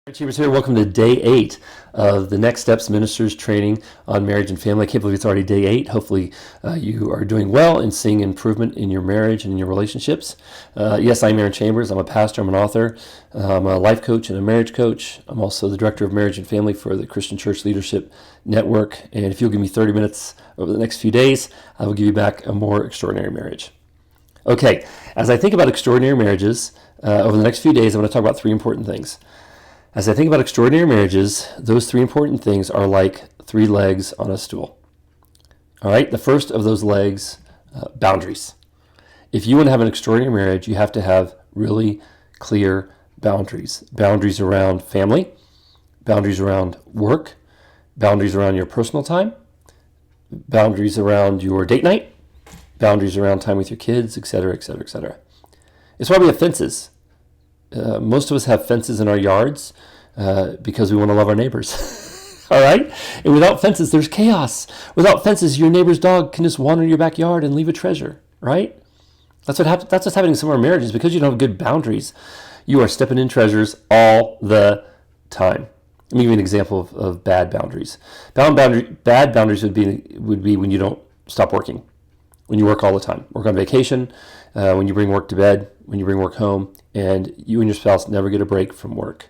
Arron Chambers here. Welcome to day 8 of the Next Steps Ministers Training on Marriage and Family. I can't believe it's already day 8. Hopefully you are doing well and seeing improvement in your marriage and in your relationships. Yes, I'm Arron Chambers. I'm a pastor. I'm an author. I'm a life coach and a marriage coach. I'm also the director of marriage and family for the Christian Church Leadership Network. And if you'll give me 30 minutes over the next few days, I will give you back a more extraordinary marriage. Okay, as I think about extraordinary marriages, over the next few days, I'm going to talk about 3 important things. As I think about extraordinary marriages, those 3 important things are like 3 legs on a stool. All right, the first of those legs, boundaries. If you want to have an extraordinary marriage, you have to have really clear boundaries. Boundaries around family, boundaries around work, boundaries around your personal time, boundaries around your date night, boundaries around time with your kids, etc., etc., etc. It's why we have fences. Most of us have fences in our yards because we want to love our neighbors. All right? And without fences, there's chaos. Without fences, your neighbor's dog can just wander in your backyard and leave a treasure, right? That's what's happening in some of our marriages. Because you don't have good boundaries, you are stepping in treasures all the time. Let me give you an example of bad boundaries. Bad boundaries would be when you don't stop working, when you work all the time, work on vacation, when you bring work to bed, when you bring work home, and you and your spouse never get a break from work.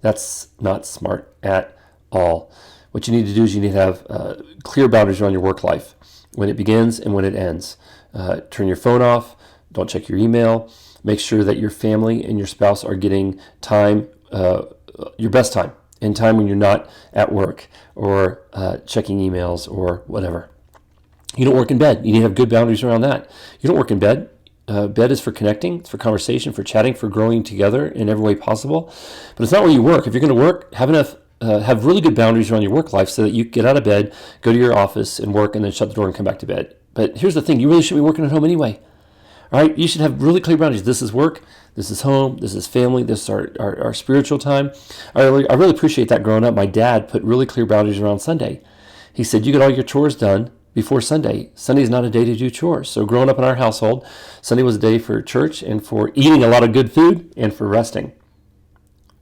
That's not smart at all. What you need to do is you need to have clear boundaries around your work life, when it begins and when it ends. Turn your phone off. Don't check your email. Make sure that your family and your spouse are getting time, your best time, and time when you're not at work or checking emails or whatever. You don't work in bed. You need to have good boundaries around that. You don't work in bed. Bed is for connecting, it's for conversation, for chatting, for growing together in every way possible. But it's not where you work. If you're going to work, have really good boundaries around your work life so that you get out of bed, go to your office and work, and then shut the door and come back to bed. But here's the thing, you really shouldn't be working at home anyway. All right, you should have really clear boundaries. This is work, this is home, this is family, this is our spiritual time. I really appreciate that growing up. My dad put really clear boundaries around Sunday. He said, you get all your chores done before Sunday. Sunday is not a day to do chores. So growing up in our household, Sunday was a day for church and for eating a lot of good food and for resting.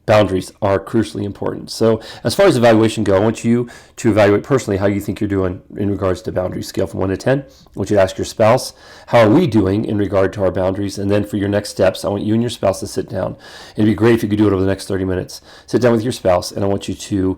Boundaries are crucially important. So as far as evaluation go, I want you to evaluate personally how you think you're doing in regards to boundaries. Scale from 1 to 10. I want you to ask your spouse, how are we doing in regard to our boundaries? And then for your next steps, I want you and your spouse to sit down. It'd be great if you could do it over the next 30 minutes. Sit down with your spouse, and I want you to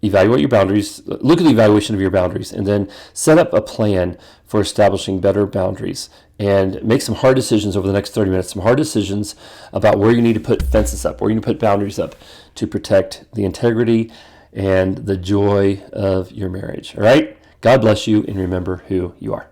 evaluate your boundaries, look at the evaluation of your boundaries, and then set up a plan for establishing better boundaries and make some hard decisions over the next 30 minutes, some hard decisions about where you need to put fences up, where you need to put boundaries up to protect the integrity and the joy of your marriage. All right? God bless you, and remember who you are.